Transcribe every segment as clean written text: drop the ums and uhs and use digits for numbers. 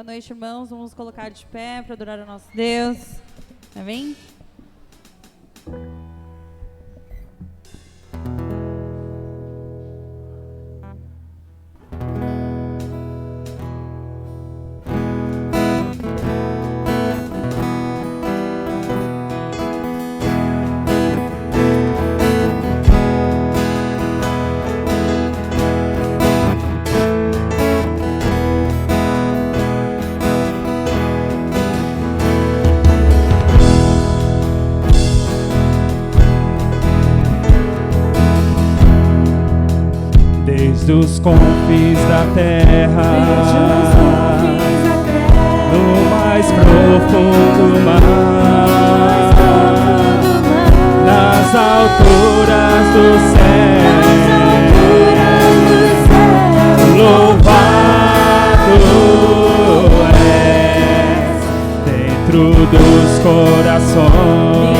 Boa noite, irmãos. Vamos colocar de pé para adorar o nosso Deus. Amém? Desde os confins da terra, no mais profundo mar, nas alturas do céu, louvado és dentro dos corações.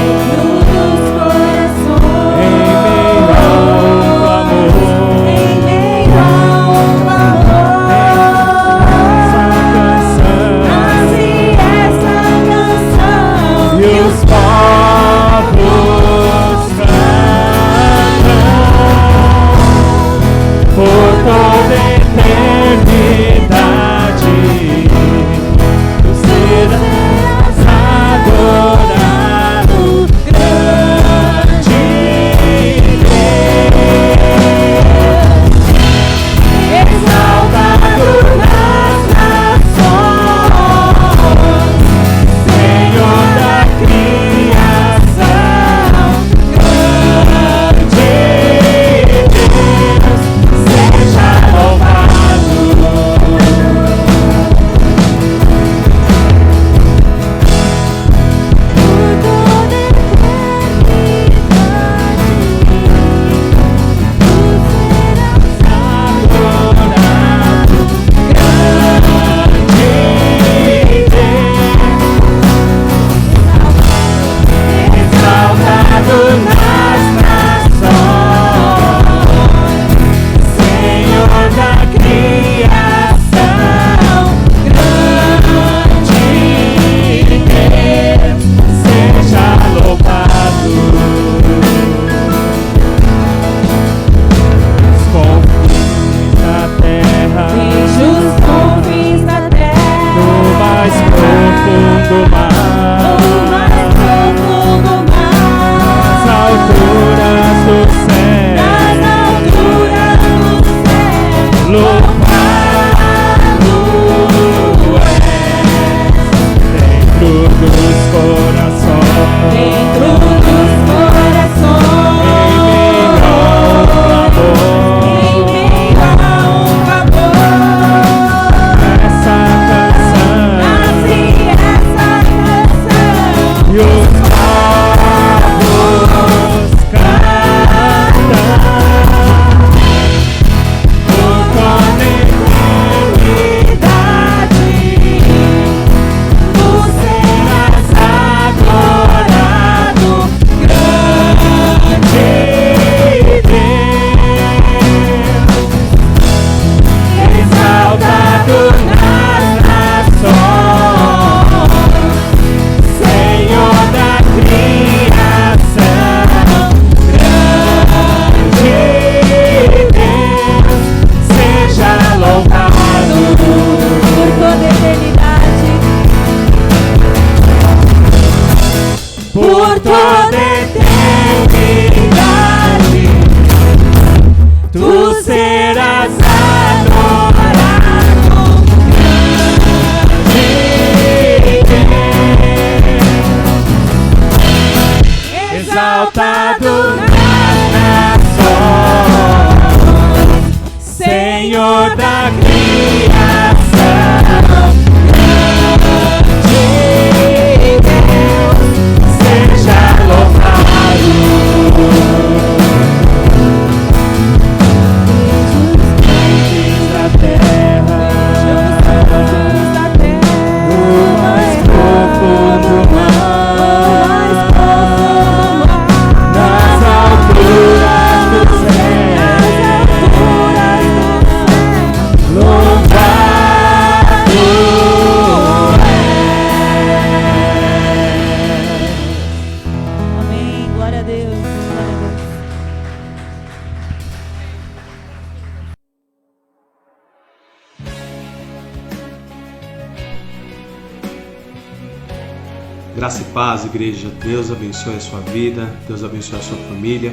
Graça e paz, igreja. Deus abençoe a sua vida, Deus abençoe a sua família.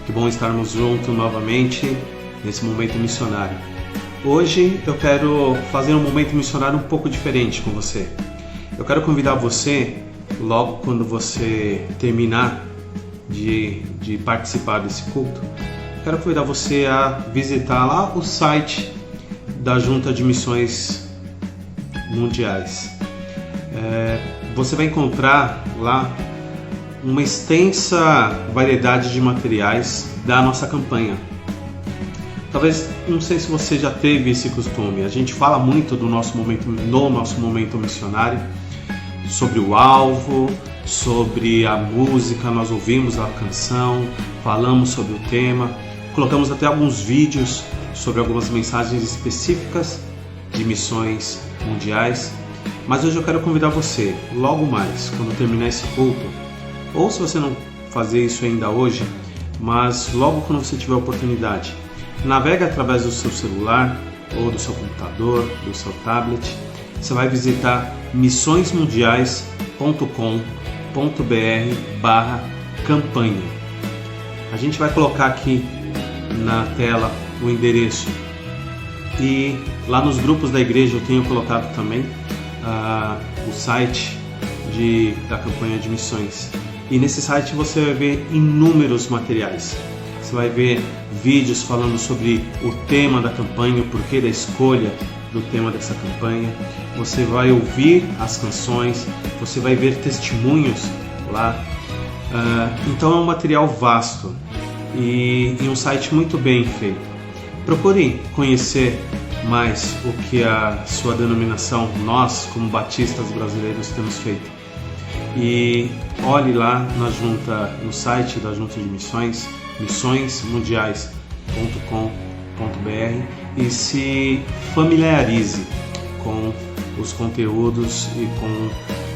Que bom estarmos juntos novamente nesse momento missionário. Hoje eu quero fazer um momento missionário um pouco diferente com você. Eu quero convidar você, logo quando você terminar de participar desse culto, quero convidar você a visitar lá o site da Junta de Missões Mundiais. Você vai encontrar lá uma extensa variedade de materiais da nossa campanha. Talvez, não sei se você já teve esse costume, a gente fala muito do nosso momento missionário, sobre o alvo, sobre a música, nós ouvimos a canção, falamos sobre o tema, colocamos até alguns vídeos sobre algumas mensagens específicas de missões mundiais. Mas hoje eu quero convidar você, logo mais, quando terminar esse culto, ou se você não fazer isso ainda hoje, mas logo quando você tiver a oportunidade, navega através do seu celular, ou do seu computador, do seu tablet. Você vai visitar missõesmundiais.com.br/campanha. A gente vai colocar aqui na tela o endereço, e lá nos grupos da igreja eu tenho colocado também o site da campanha de missões. E nesse site você vai ver inúmeros materiais. Você vai ver vídeos falando sobre o tema da campanha, o porquê da escolha do tema dessa campanha. Você vai ouvir as canções, você vai ver testemunhos lá. Então é um material vasto e um site muito bem feito. Procure conhecer mais o que a sua denominação, nós como batistas brasileiros, temos feito. E olhe lá no site da Junta de Missões, missõesmundiais.com.br, e se familiarize com os conteúdos e com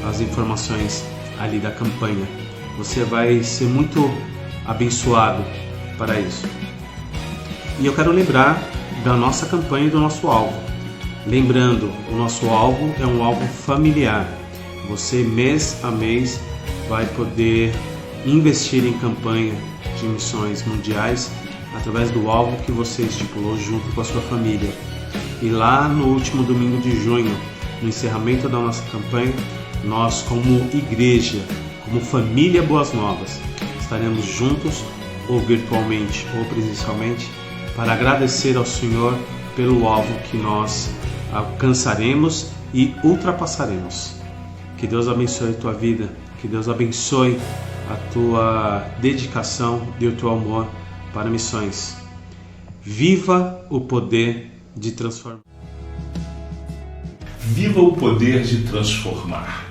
as informações ali da campanha. Você vai ser muito abençoado para isso. E eu quero lembrar da nossa campanha e do nosso alvo. Lembrando, o nosso alvo é um alvo familiar. Você, mês a mês, vai poder investir em campanha de missões mundiais através do alvo que você estipulou junto com a sua família. E lá no último domingo de junho, no encerramento da nossa campanha, nós, como igreja, como família Boas Novas, estaremos juntos, ou virtualmente ou presencialmente, para agradecer ao Senhor pelo alvo que nós alcançaremos e ultrapassaremos. Que Deus abençoe a tua vida, que Deus abençoe a tua dedicação e o teu amor para missões. Viva o poder de transformar. Viva o poder de transformar.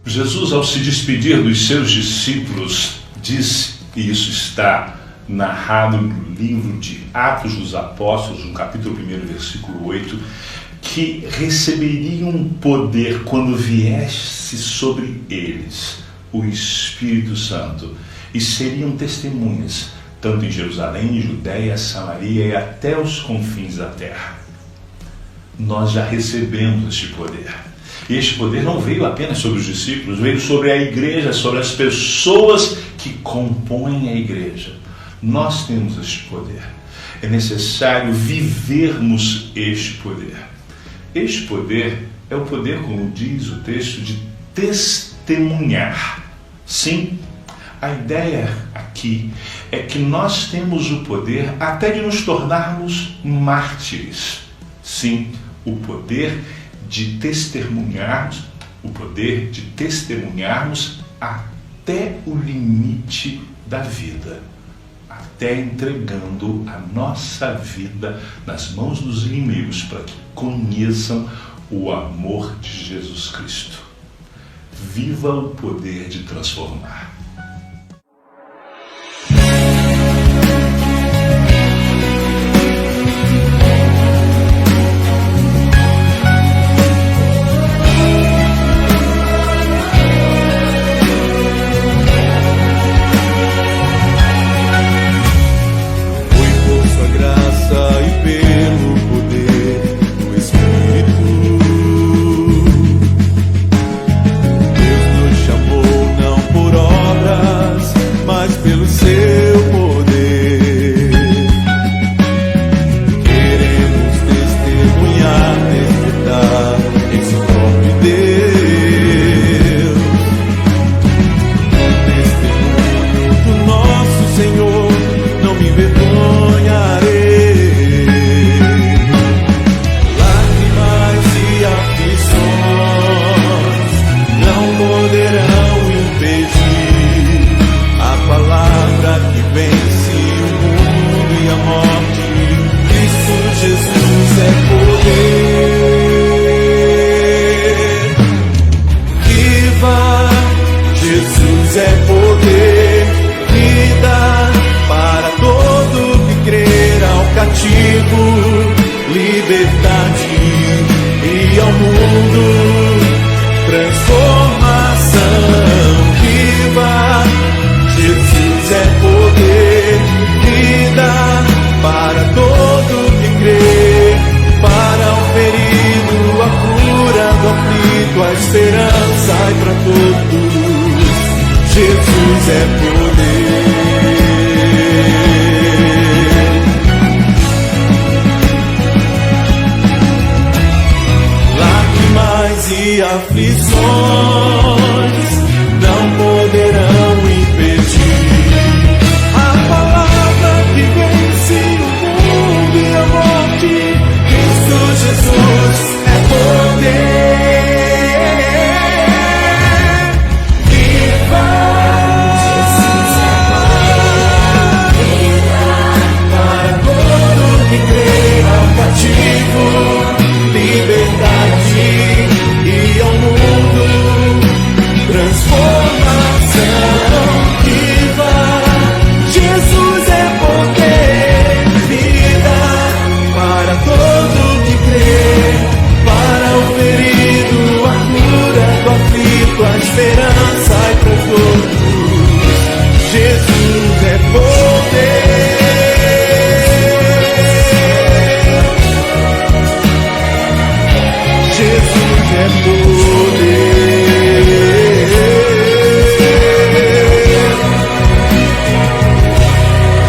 Jesus, ao se despedir dos seus discípulos, disse, e isso está narrado no livro de Atos dos Apóstolos, no capítulo 1, versículo 8, que receberiam poder quando viesse sobre eles o Espírito Santo, e seriam testemunhas, tanto em Jerusalém, Judéia, Samaria e até os confins da terra. Nós já recebemos este poder. E este poder não veio apenas sobre os discípulos, veio sobre a igreja, sobre as pessoas que compõem a igreja. Nós temos este poder. É necessário vivermos este poder. Este poder é o poder, como diz o texto, de testemunhar. Sim, a ideia aqui é que nós temos o poder até de nos tornarmos mártires. Sim, o poder de testemunharmos, até o limite da vida, até entregando a nossa vida nas mãos dos inimigos para que conheçam o amor de Jesus Cristo. Viva o poder de transformar. Deus nos Jesus é poder, vida para todo que crer, ao cativo, liberdade, e ao mundo transformação. Viva, Jesus é poder, vida para todo que crê, para o ferido, a cura do aflito, a esperança e para todos. Jesus é poder. Lágrimas e aflições não poderão impedir a palavra que vence o mundo e a morte. Cristo Jesus é poder. Viva, para todo que crê, ao cativo, liberdade, e ao mundo transformação. Viva, Jesus é poder, vida para todo que crê, para o ferido, a cura do aflito, a esperança e para todos. Jesus é poder. Jesus é poder.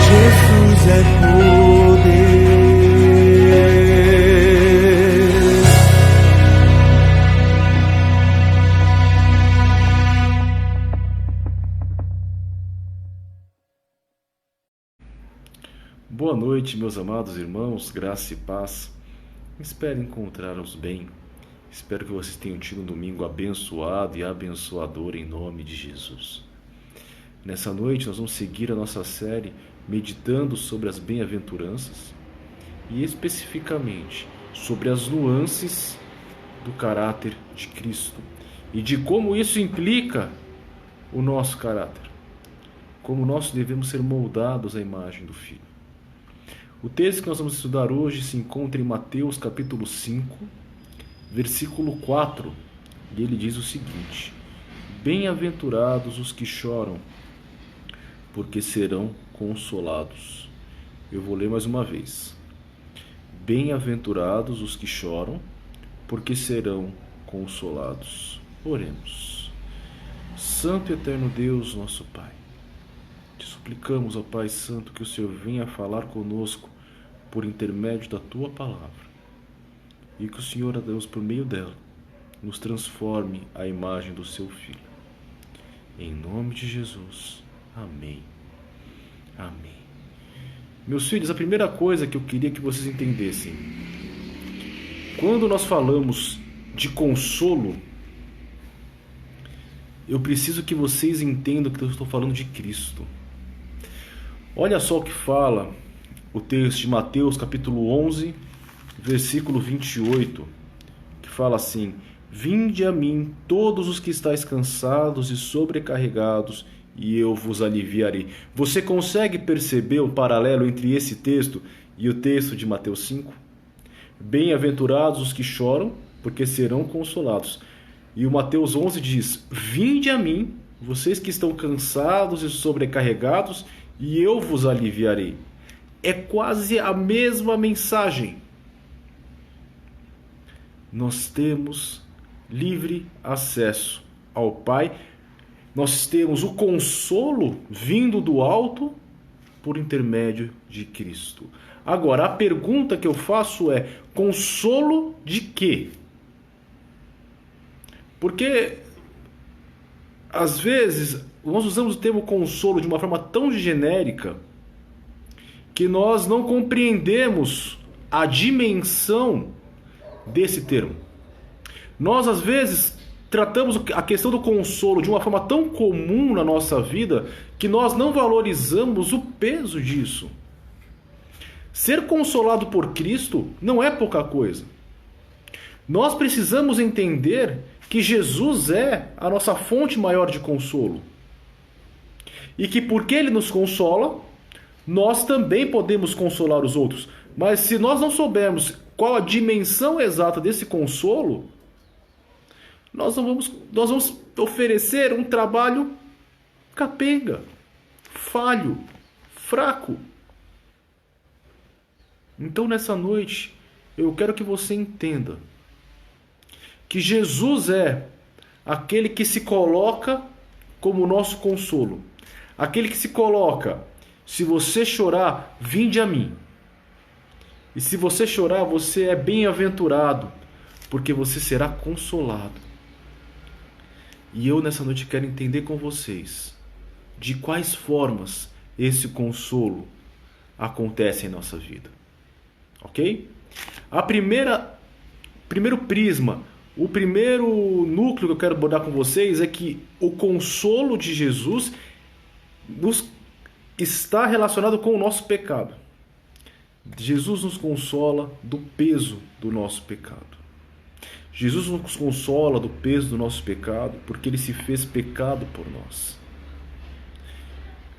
Jesus é poder. Boa noite, meus amados irmãos, graça e paz. Espero encontrar-os bem. Espero que vocês tenham tido um domingo abençoado e abençoador em nome de Jesus. Nessa noite nós vamos seguir a nossa série meditando sobre as bem-aventuranças e especificamente sobre as nuances do caráter de Cristo e de como isso implica o nosso caráter, como nós devemos ser moldados à imagem do Filho. O texto que nós vamos estudar hoje se encontra em Mateus capítulo 5, versículo 4, e ele diz o seguinte: bem-aventurados os que choram, porque serão consolados. Eu vou ler mais uma vez. Bem-aventurados os que choram, porque serão consolados. Oremos. Santo e eterno Deus, nosso Pai, te suplicamos, ó Pai Santo, que o Senhor venha falar conosco por intermédio da Tua palavra e que o Senhor, ó Deus, por meio dela, nos transforme à imagem do Seu Filho. Em nome de Jesus. Amém. Amém. Meus filhos, a primeira coisa que eu queria que vocês entendessem: quando nós falamos de consolo, eu preciso que vocês entendam que eu estou falando de Cristo. Olha só o que fala o texto de Mateus capítulo 11, versículo 28, que fala assim: vinde a mim todos os que estáis cansados e sobrecarregados, e eu vos aliviarei. Você consegue perceber o paralelo entre esse texto e o texto de Mateus 5? Bem-aventurados os que choram, porque serão consolados. E o Mateus 11 diz: vinde a mim, vocês que estão cansados e sobrecarregados, e eu vos aliviarei. É quase a mesma mensagem. Nós temos livre acesso ao Pai. Nós temos o consolo vindo do alto por intermédio de Cristo. Agora, a pergunta que eu faço é: consolo de quê? Porque, às vezes, nós usamos o termo consolo de uma forma tão genérica que nós não compreendemos a dimensão desse termo. Nós, às vezes, tratamos a questão do consolo de uma forma tão comum na nossa vida que nós não valorizamos o peso disso. Ser consolado por Cristo não é pouca coisa. Nós precisamos entender que Jesus é a nossa fonte maior de consolo. E que porque Ele nos consola, nós também podemos consolar os outros. Mas se nós não soubermos qual a dimensão exata desse consolo, nós vamos oferecer um trabalho capenga, falho, fraco. Então nessa noite, eu quero que você entenda que Jesus é aquele que se coloca como nosso consolo. Aquele que se coloca: se você chorar, vinde a mim. E se você chorar, você é bem-aventurado, porque você será consolado. E eu nessa noite quero entender com vocês de quais formas esse consolo acontece em nossa vida. Ok? Primeiro prisma, o primeiro núcleo que eu quero abordar com vocês é que o consolo de Jesus está relacionado com o nosso pecado. Jesus nos consola do peso do nosso pecado. Jesus nos consola do peso do nosso pecado porque Ele se fez pecado por nós.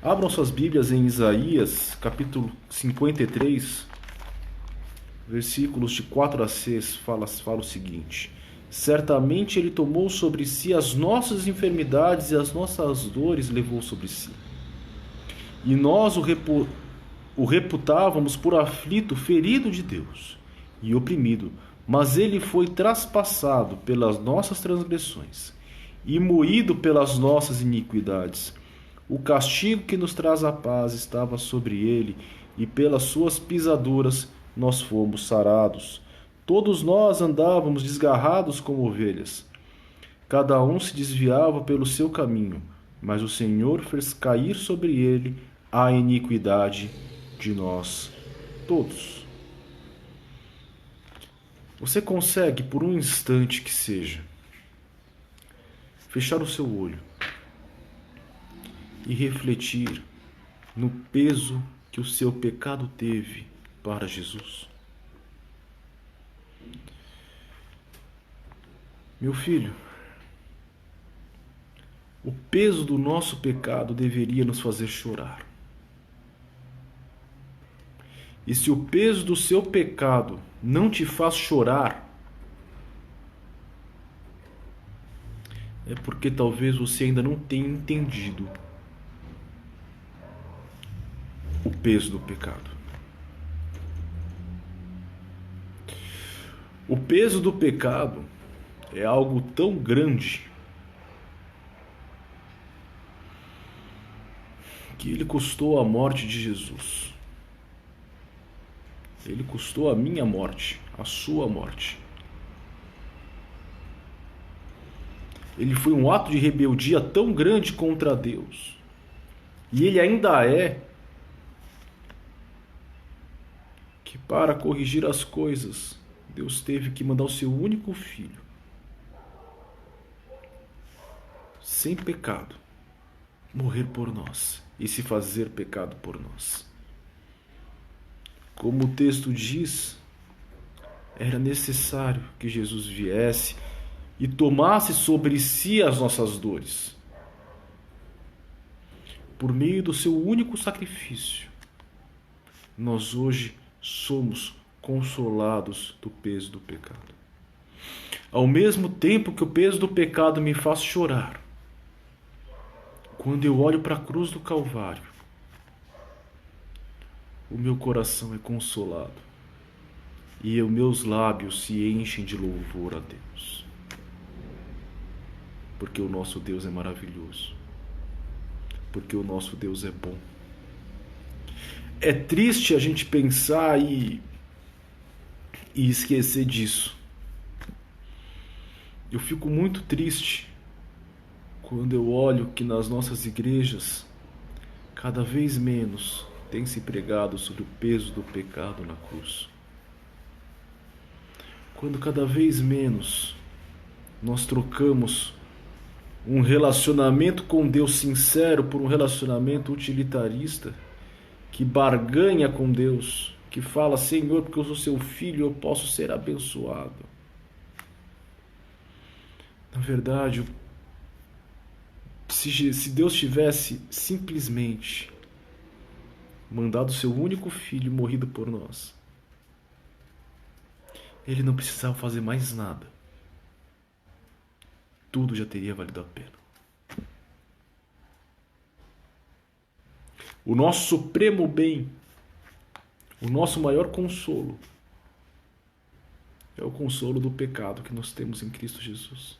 Abram suas Bíblias em Isaías, capítulo 53, versículos de 4 a 6, fala o seguinte: certamente Ele tomou sobre si as nossas enfermidades e as nossas dores levou sobre si. E nós o reputávamos por aflito, ferido de Deus e oprimido, mas Ele foi traspassado pelas nossas transgressões e moído pelas nossas iniquidades. O castigo que nos traz a paz estava sobre Ele, e pelas suas pisaduras nós fomos sarados. Todos nós andávamos desgarrados como ovelhas. Cada um se desviava pelo seu caminho, mas o Senhor fez cair sobre ele a iniquidade de nós todos. Você consegue, por um instante que seja, fechar o seu olho e refletir no peso que o seu pecado teve para Jesus? Meu filho, o peso do nosso pecado deveria nos fazer chorar. E se o peso do seu pecado não te faz chorar, é porque talvez você ainda não tenha entendido o peso do pecado. O peso do pecado é algo tão grande que ele custou a morte de Jesus. Ele custou a minha morte, a sua morte. Ele foi um ato de rebeldia tão grande contra Deus. E ele ainda é, que para corrigir as coisas, Deus teve que mandar o seu único filho, sem pecado, morrer por nós e se fazer pecado por nós. Como o texto diz, era necessário que Jesus viesse e tomasse sobre si as nossas dores. Por meio do seu único sacrifício, nós hoje somos consolados do peso do pecado. Ao mesmo tempo que o peso do pecado me faz chorar, quando eu olho para a cruz do Calvário, o meu coração é consolado e os meus lábios se enchem de louvor a Deus. Porque o nosso Deus é maravilhoso. Porque o nosso Deus é bom. É triste a gente pensar e esquecer disso. Eu fico muito triste quando eu olho que nas nossas igrejas cada vez menos tem se pregado sobre o peso do pecado na cruz. Quando cada vez menos nós trocamos um relacionamento com Deus sincero por um relacionamento utilitarista, que barganha com Deus, que fala: Senhor, porque eu sou seu filho, eu posso ser abençoado. Na verdade, Se Deus tivesse simplesmente mandado o seu único filho morrido por nós, ele não precisava fazer mais nada. Tudo já teria valido a pena. O nosso supremo bem, o nosso maior consolo, é o consolo do pecado que nós temos em Cristo Jesus.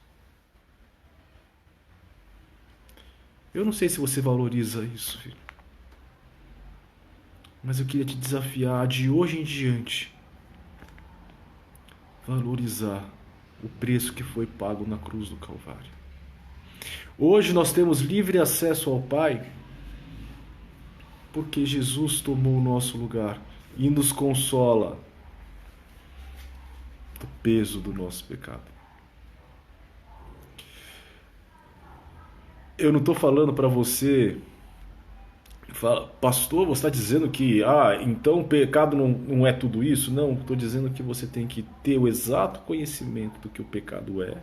Eu não sei se você valoriza isso, filho, mas eu queria te desafiar de hoje em diante valorizar o preço que foi pago na cruz do Calvário. Hoje nós temos livre acesso ao Pai porque Jesus tomou o nosso lugar e nos consola do peso do nosso pecado. Eu não estou falando para você, pastor, você está dizendo que então o pecado não é tudo isso? Não, estou dizendo que você tem que ter o exato conhecimento do que o pecado é,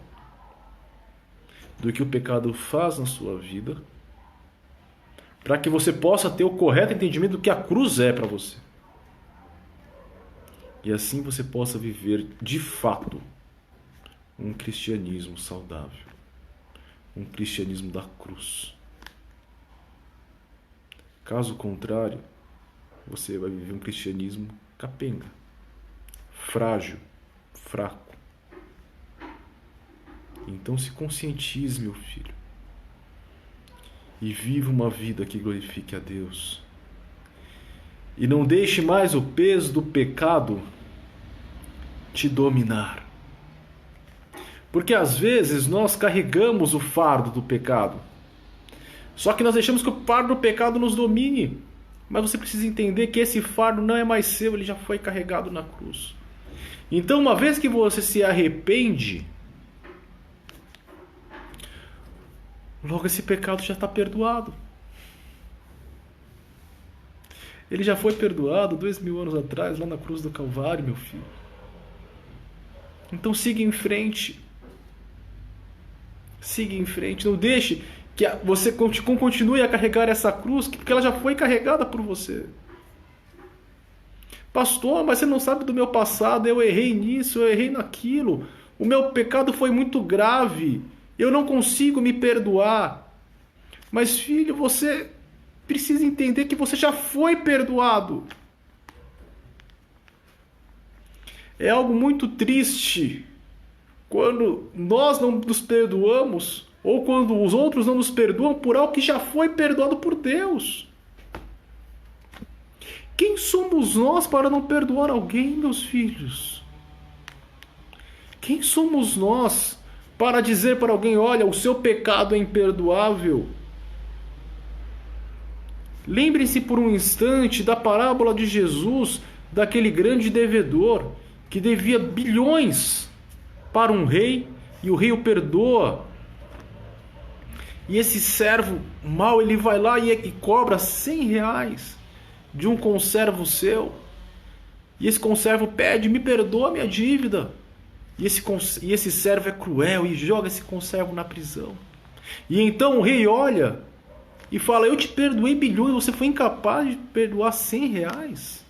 do que o pecado faz na sua vida, para que você possa ter o correto entendimento do que a cruz é para você. E assim você possa viver de fato um cristianismo saudável, um cristianismo da cruz. Caso contrário, você vai viver um cristianismo capenga, frágil, fraco. Então se conscientize, meu filho, e viva uma vida que glorifique a Deus. E não deixe mais o peso do pecado te dominar. Porque às vezes nós carregamos o fardo do pecado. Só que nós deixamos que o fardo do pecado nos domine. Mas você precisa entender que esse fardo não é mais seu, ele já foi carregado na cruz. Então, uma vez que você se arrepende, logo esse pecado já está perdoado. Ele já foi perdoado 2000 anos atrás, lá na cruz do Calvário, meu filho. Então siga em frente. Siga em frente. Não deixe que você continue a carregar essa cruz, porque ela já foi carregada por você. Pastor, mas você não sabe do meu passado. Eu errei nisso, eu errei naquilo. O meu pecado foi muito grave. Eu não consigo me perdoar. Mas, filho, você precisa entender que você já foi perdoado. É algo muito triste quando nós não nos perdoamos ou quando os outros não nos perdoam por algo que já foi perdoado por Deus. Quem somos nós para não perdoar alguém, meus filhos? Quem somos nós para dizer para alguém, olha, o seu pecado é imperdoável? Lembrem-se por um instante da parábola de Jesus, daquele grande devedor que devia bilhões para um rei e o rei o perdoa. E esse servo mau, ele vai lá e cobra 100 reais de um conservo seu. E esse conservo pede, me perdoa a minha dívida. E esse servo é cruel e joga esse conservo na prisão. E então o rei olha e fala, eu te perdoei bilhões, você foi incapaz de perdoar 100 reais?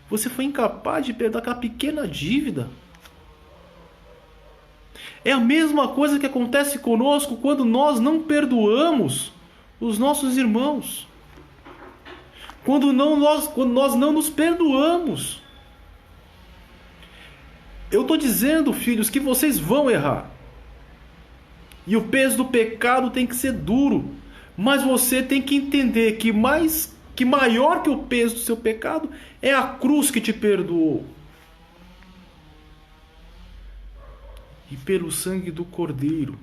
Você foi incapaz de perdoar aquela pequena dívida? É a mesma coisa que acontece conosco quando nós não perdoamos os nossos irmãos. Quando nós não nos perdoamos. Eu estou dizendo, filhos, que vocês vão errar. E o peso do pecado tem que ser duro. Mas você tem que entender que maior que o peso do seu pecado é a cruz que te perdoou. E pelo sangue do Cordeiro,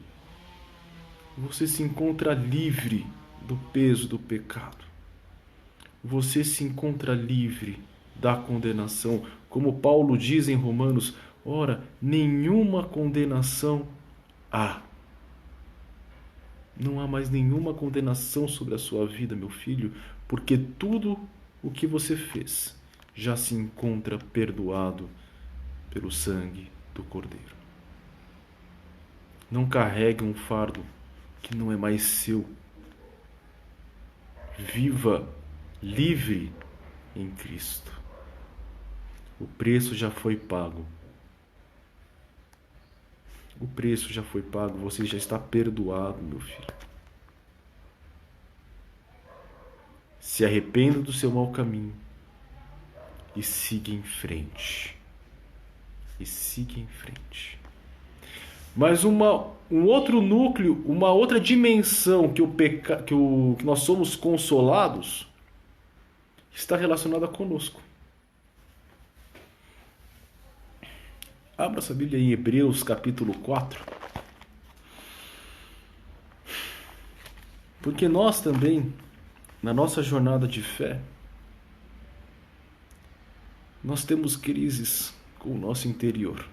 você se encontra livre do peso do pecado. Você se encontra livre da condenação. Como Paulo diz em Romanos, ora, nenhuma condenação há. Não há mais nenhuma condenação sobre a sua vida, meu filho, porque tudo o que você fez já se encontra perdoado pelo sangue do Cordeiro. Não carregue um fardo que não é mais seu. Viva livre em Cristo. O preço já foi pago. O preço já foi pago, você já está perdoado, meu filho. Se arrependa do seu mau caminho e siga em frente. E siga em frente. Mas um outro núcleo, uma outra dimensão que nós somos consolados está relacionada conosco. Abra sua Bíblia em Hebreus capítulo 4. Porque nós também, na nossa jornada de fé, nós temos crises com o nosso interior.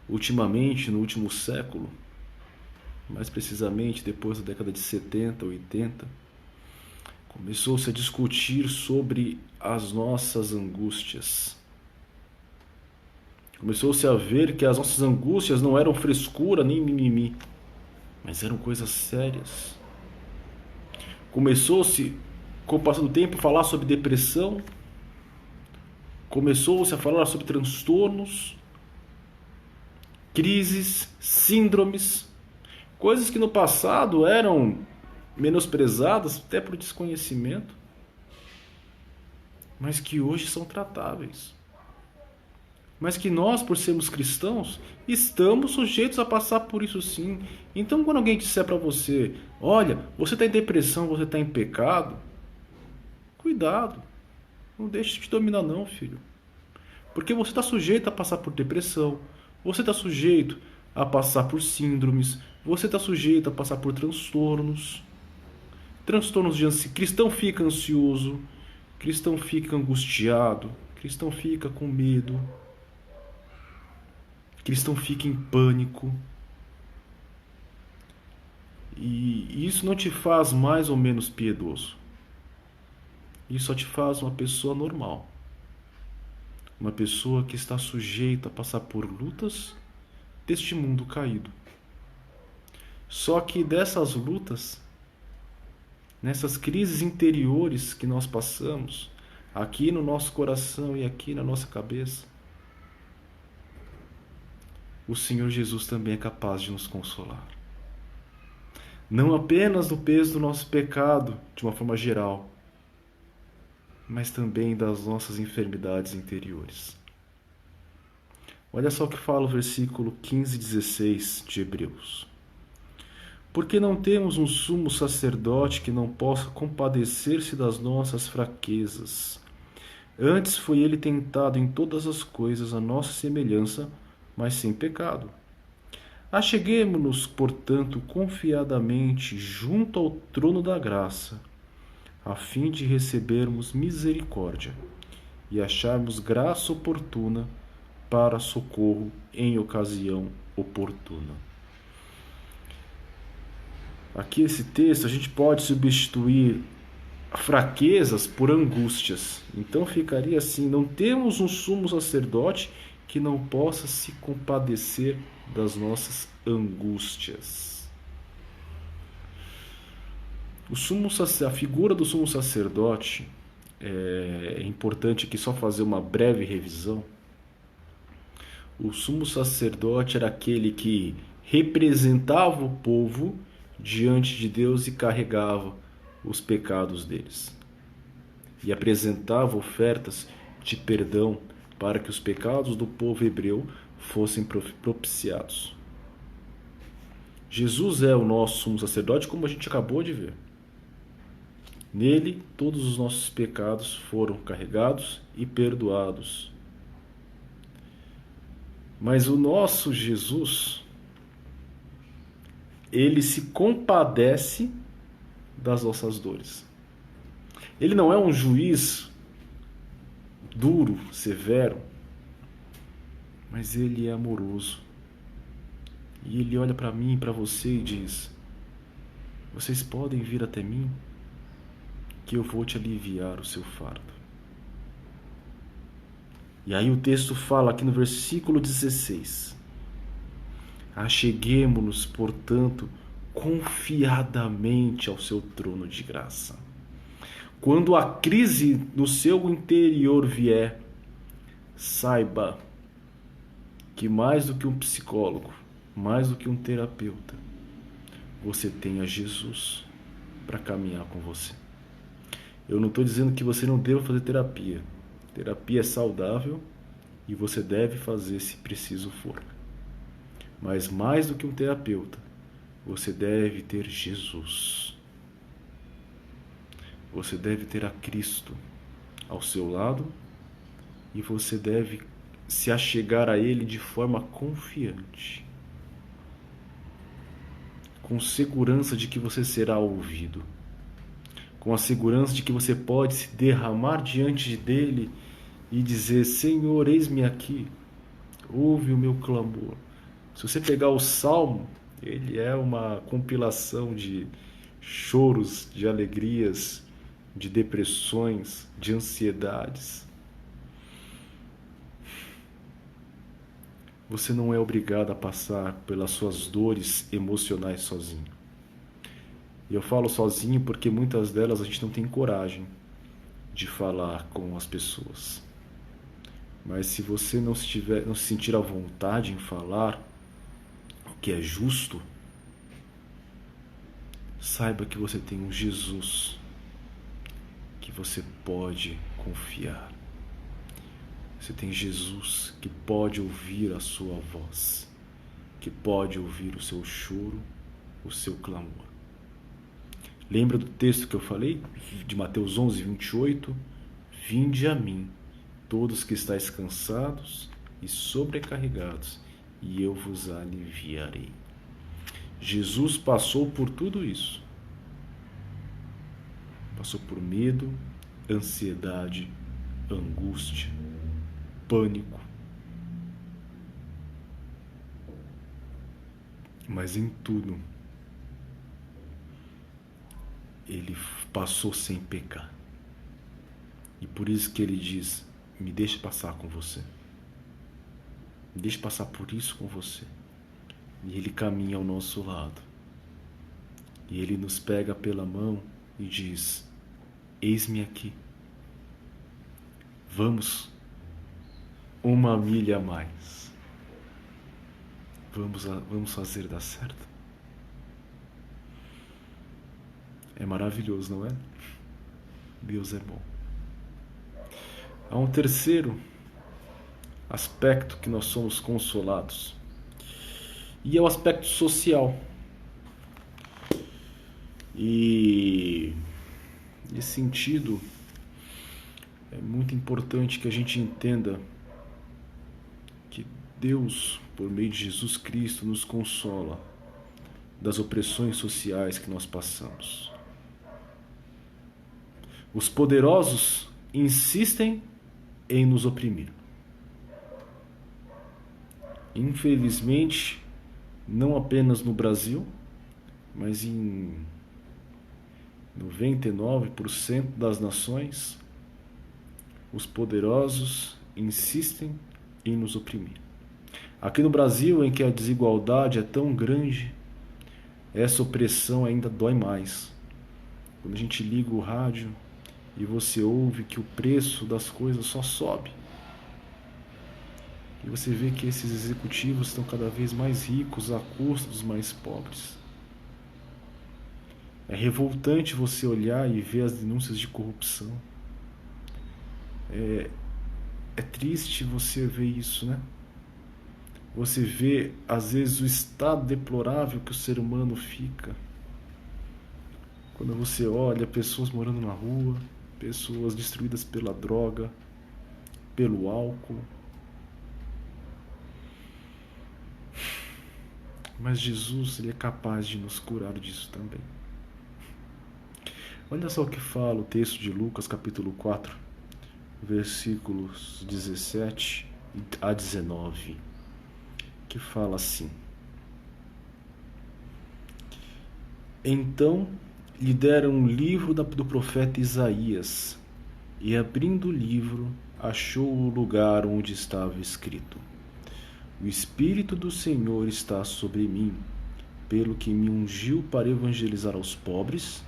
Ultimamente, no último século, mais precisamente depois da década de 70, 80, começou-se a discutir sobre as nossas angústias. Começou-se a ver que as nossas angústias não eram frescura nem mimimi, mas eram coisas sérias. Começou-se, com o passar do tempo, a falar sobre depressão. Começou-se a falar sobre transtornos, crises, síndromes, coisas que no passado eram menosprezadas até por desconhecimento, mas que hoje são tratáveis. Mas que nós, por sermos cristãos, estamos sujeitos a passar por isso sim. Então, quando alguém disser para você, olha, você está em depressão, você está em pecado, cuidado, não deixe de te dominar não, filho. Porque você está sujeito a passar por depressão, você está sujeito a passar por síndromes, você está sujeito a passar por transtornos de ansiedade. Cristão fica ansioso, cristão fica angustiado, cristão fica com medo, cristão fica em pânico. E isso não te faz mais ou menos piedoso. Isso só te faz uma pessoa normal. Uma pessoa que está sujeita a passar por lutas deste mundo caído. Só que dessas lutas, nessas crises interiores que nós passamos, aqui no nosso coração e aqui na nossa cabeça, o Senhor Jesus também é capaz de nos consolar. Não apenas do peso do nosso pecado, de uma forma geral, mas também das nossas enfermidades interiores. Olha só o que fala o versículo 15 e 16 de Hebreus. Porque não temos um sumo sacerdote que não possa compadecer-se das nossas fraquezas. Antes foi ele tentado em todas as coisas à nossa semelhança, mas sem pecado. Acheguemo-nos, portanto, confiadamente junto ao trono da graça, a fim de recebermos misericórdia e acharmos graça oportuna para socorro em ocasião oportuna. Aqui esse texto a gente pode substituir fraquezas por angústias. Então ficaria assim: não temos um sumo sacerdote que não possa se compadecer das nossas angústias. A figura do sumo sacerdote, é importante aqui só fazer uma breve revisão. O sumo sacerdote era aquele que representava o povo diante de Deus e carregava os pecados deles. E apresentava ofertas de perdão para que os pecados do povo hebreu fossem propiciados. Jesus é o nosso sumo sacerdote, como a gente acabou de ver. Nele, todos os nossos pecados foram carregados e perdoados. Mas o nosso Jesus, ele se compadece das nossas dores. Ele não é um juiz duro, severo, mas ele é amoroso. E ele olha para mim e para você e diz: vocês podem vir até mim, que eu vou te aliviar o seu fardo. E aí o texto fala aqui no versículo 16: Acheguemo-nos, portanto, confiadamente ao seu trono de graça. Quando a crise no seu interior vier, saiba que mais do que um psicólogo, mais do que um terapeuta, você tem a Jesus para caminhar com você. Eu não estou dizendo que você não deva fazer terapia. Terapia é saudável e você deve fazer se preciso for. Mas mais do que um terapeuta, você deve ter Jesus. Você deve ter a Cristo ao seu lado e você deve se achegar a Ele de forma confiante, com segurança de que você será ouvido, com a segurança de que você pode se derramar diante dele e dizer: Senhor, eis-me aqui, ouve o meu clamor. Se você pegar o Salmo, ele é uma compilação de choros, de alegrias, de depressões, de ansiedades. Você não é obrigado a passar pelas suas dores emocionais sozinho. E eu falo sozinho porque muitas delas a gente não tem coragem de falar com as pessoas. Mas se você não se sentir à vontade em falar o que é justo, saiba que você tem um Jesus que você pode confiar. Você tem Jesus que pode ouvir a sua voz, que pode ouvir o seu choro, o seu clamor. Lembra do texto que eu falei? De Mateus 11, 28? Vinde a mim, todos que estáis cansados e sobrecarregados, e eu vos aliviarei. Jesus passou por tudo isso. Passou por medo, ansiedade, angústia, pânico. Mas em tudo, ele passou sem pecar. E por isso que ele diz: me deixe passar com você. Me deixe passar por isso com você. E ele caminha ao nosso lado. E ele nos pega pela mão e diz: eis-me aqui. Vamos uma milha a mais. Vamos fazer dar certo. É maravilhoso, não é? Deus é bom. Há um terceiro aspecto que nós somos consolados, e é o aspecto social. E nesse sentido, é muito importante que a gente entenda que Deus, por meio de Jesus Cristo, nos consola das opressões sociais que nós passamos. Os poderosos insistem em nos oprimir. Infelizmente, não apenas no Brasil, mas em 99% das nações, os poderosos insistem em nos oprimir. Aqui no Brasil, em que a desigualdade é tão grande, essa opressão ainda dói mais. Quando a gente liga o rádio e você ouve que o preço das coisas só sobe, e você vê que esses executivos estão cada vez mais ricos à custa dos mais pobres. É revoltante você olhar e ver as denúncias de corrupção. É triste você ver isso, né? Você vê, às vezes, o estado deplorável que o ser humano fica. Quando você olha pessoas morando na rua, pessoas destruídas pela droga, pelo álcool. Mas Jesus, ele é capaz de nos curar disso também. Olha só o que fala o texto de Lucas, capítulo 4, versículos 17 a 19, que fala assim: Então lhe deram um livro do profeta Isaías, e abrindo o livro, achou o lugar onde estava escrito: O Espírito do Senhor está sobre mim, pelo que me ungiu para evangelizar aos pobres,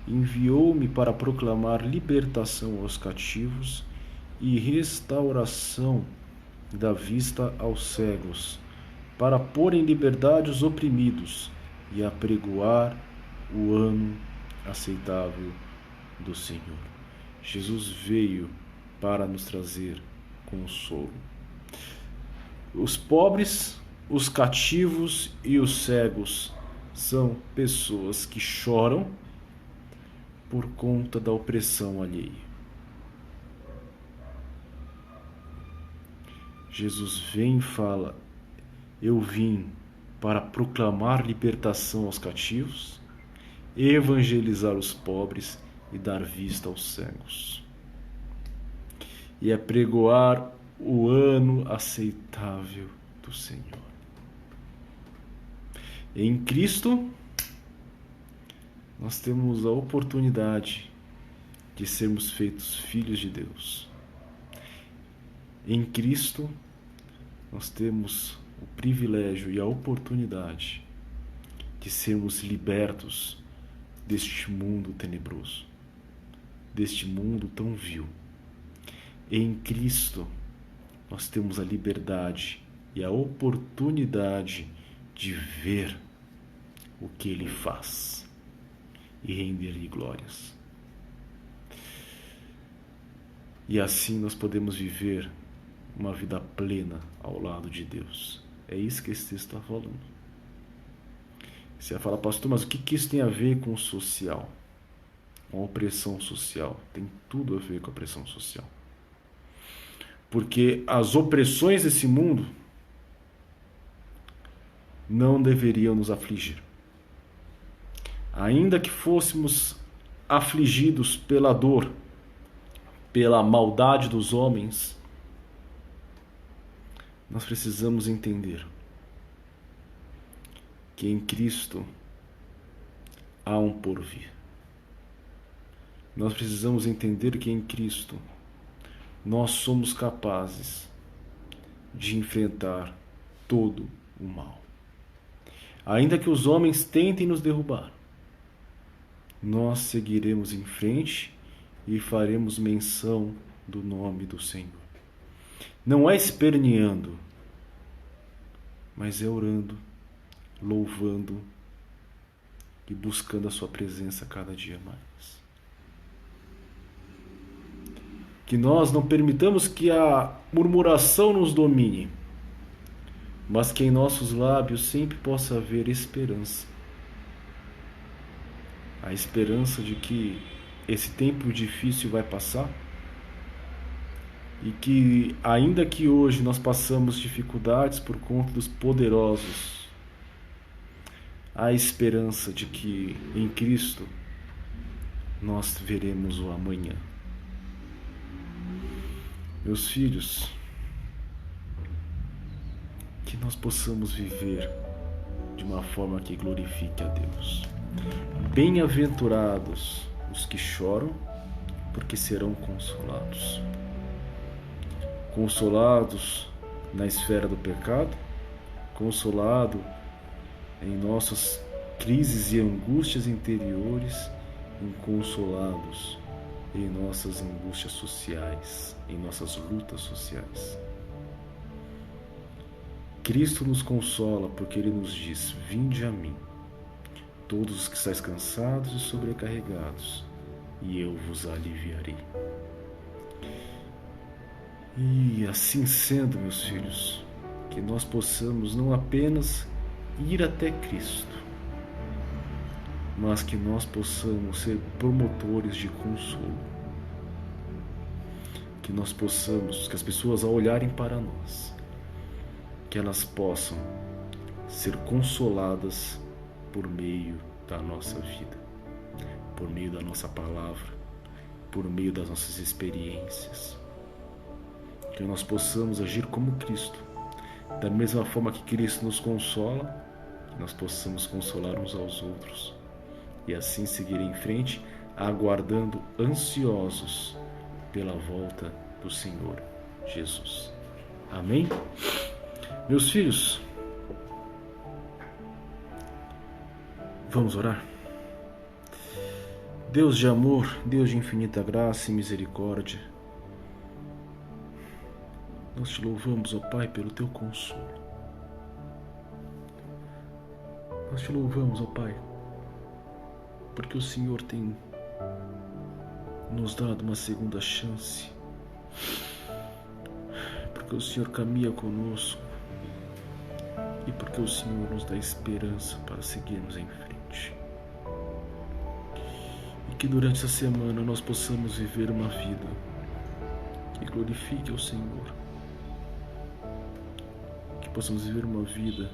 enviou-me para proclamar libertação aos cativos e restauração da vista aos cegos, para pôr em liberdade os oprimidos e apregoar o ano aceitável do Senhor. Jesus veio para nos trazer consolo. Os pobres, os cativos e os cegos são pessoas que choram por conta da opressão alheia. Jesus vem e fala: eu vim para proclamar libertação aos cativos, evangelizar os pobres e dar vista aos cegos. E apregoar o ano aceitável do Senhor. Em Cristo, nós temos a oportunidade de sermos feitos filhos de Deus. Em Cristo, nós temos o privilégio e a oportunidade de sermos libertos deste mundo tenebroso, deste mundo tão vil. Em Cristo, nós temos a liberdade e a oportunidade de ver o que Ele faz e render-lhe glórias. E assim nós podemos viver uma vida plena ao lado de Deus. É isso que esse texto está falando. Você vai falar: pastor, mas o que isso tem a ver com o social? Com a opressão social? Tem tudo a ver com a opressão social. Porque as opressões desse mundo não deveriam nos afligir. Ainda que fôssemos afligidos pela dor, pela maldade dos homens, nós precisamos entender que em Cristo há um porvir. Nós precisamos entender que em Cristo nós somos capazes de enfrentar todo o mal. Ainda que os homens tentem nos derrubar, nós seguiremos em frente e faremos menção do nome do Senhor. Não é esperneando, mas é orando, louvando e buscando a sua presença cada dia mais. Que nós não permitamos que a murmuração nos domine, mas que em nossos lábios sempre possa haver esperança. A esperança de que esse tempo difícil vai passar e que, ainda que hoje nós passamos dificuldades por conta dos poderosos, há esperança de que em Cristo nós veremos o amanhã. Meus filhos, que nós possamos viver de uma forma que glorifique a Deus. Bem-aventurados os que choram, porque serão consolados. Consolados na esfera do pecado, consolado em nossas crises e angústias interiores, inconsolados em nossas angústias sociais, em nossas lutas sociais. Cristo nos consola porque Ele nos diz: vinde a mim, todos os que estáis cansados e sobrecarregados, e eu vos aliviarei. E assim sendo, meus filhos, que nós possamos não apenas ir até Cristo, mas que nós possamos ser promotores de consolo. Que nós possamos, que as pessoas ao olharem para nós, que elas possam ser consoladas por meio da nossa vida, por meio da nossa palavra, por meio das nossas experiências. Que nós possamos agir como Cristo, da mesma forma que Cristo nos consola, que nós possamos consolar uns aos outros e assim seguir em frente, aguardando ansiosos pela volta do Senhor Jesus. Amém? Meus filhos, vamos orar? Deus de amor, Deus de infinita graça e misericórdia, nós te louvamos, ó Pai, pelo teu consolo. Nós te louvamos, ó Pai, porque o Senhor tem nos dado uma segunda chance, porque o Senhor caminha conosco e porque o Senhor nos dá esperança para seguirmos em frente. E que durante essa semana nós possamos viver uma vida que glorifique ao Senhor, que possamos viver uma vida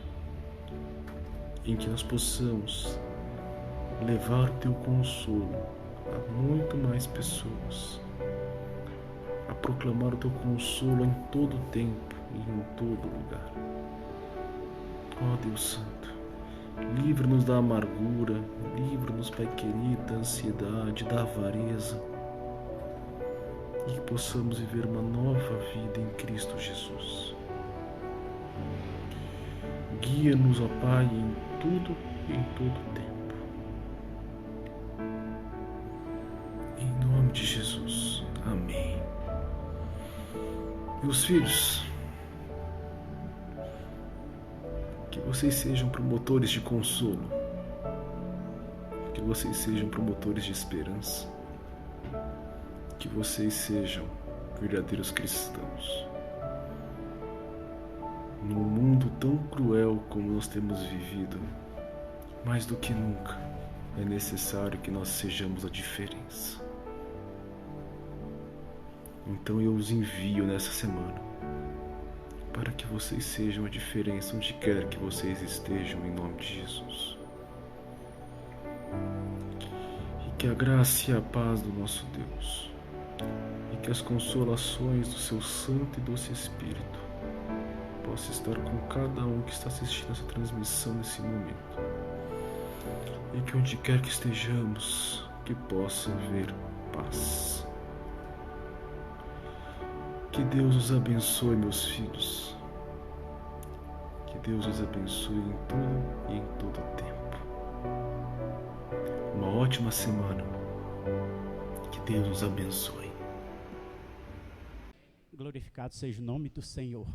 em que nós possamos levar o teu consolo a muito mais pessoas, a proclamar o teu consolo em todo tempo e em todo lugar. Ó Deus Santo, livra-nos da amargura, livra-nos, Pai querido, da ansiedade, da avareza, e que possamos viver uma nova vida em Cristo Jesus. Guia-nos, ó Pai, em tudo e em todo tempo. Em nome de Jesus. Amém. Meus filhos, que vocês sejam promotores de consolo, que vocês sejam promotores de esperança, que vocês sejam verdadeiros cristãos. Num mundo tão cruel como nós temos vivido, mais do que nunca é necessário que nós sejamos a diferença. Então eu os envio nessa semana para que vocês sejam a diferença onde quer que vocês estejam, em nome de Jesus. E que a graça e a paz do nosso Deus, e que as consolações do seu Santo e Doce Espírito possa estar com cada um que está assistindo essa transmissão nesse momento, e que onde quer que estejamos, que possa haver paz. Que Deus os abençoe, meus filhos. Que Deus os abençoe em tudo e em todo tempo. Uma ótima semana. Que Deus os abençoe. Glorificado seja o nome do Senhor.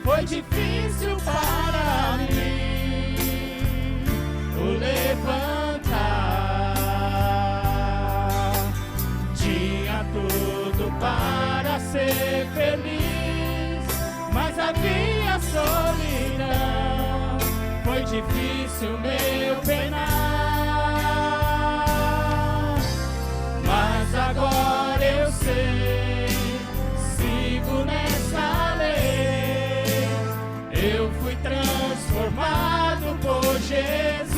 Foi difícil para mim o levantar. Tinha tudo para ser feliz, mas havia solidão. Foi difícil meu penar, mas agora eu sei, sigo nessa lei. Eu fui transformado por Jesus.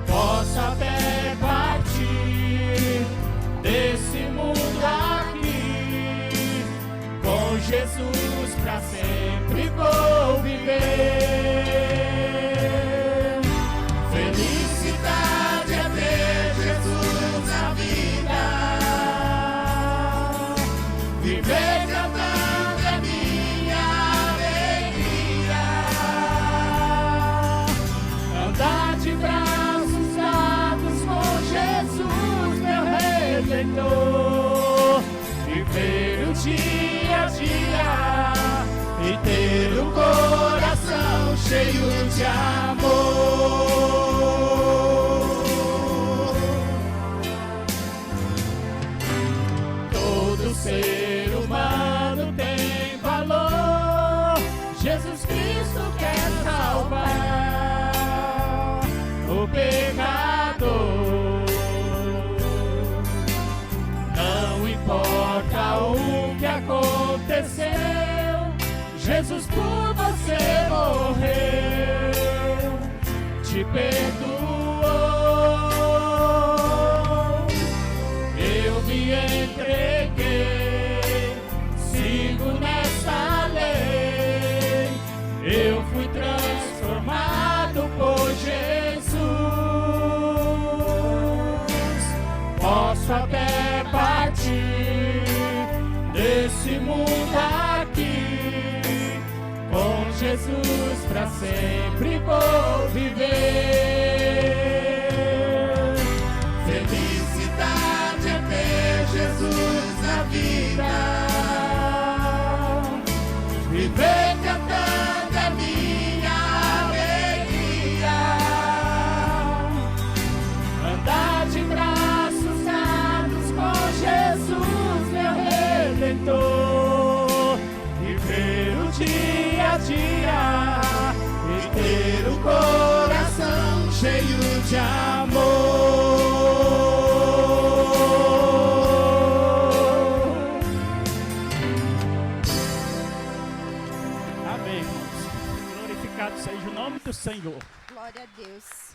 Posso até partir desse mundo aqui, com Jesus pra sempre vou viver. Felicidade é ter Jesus na vida, viver cantando viver o dia a dia e ter o coração cheio de amor. Todo ser humano tem valor. Jesus Cristo quer salvar o pecador. Não importa o que aconteceu, Jesus por você morreu, te perdoou. nesse mundo aqui. Com Jesus pra sempre vou viver. Felicidade é ter Jesus na vida. Viver cantando é minha alegria. Andar de braços dados com Jesus, meu Redentor. Viver o dia a dia e ter o coração cheio de amor. Amém, irmãos. Glorificado seja o nome do Senhor. Glória a Deus.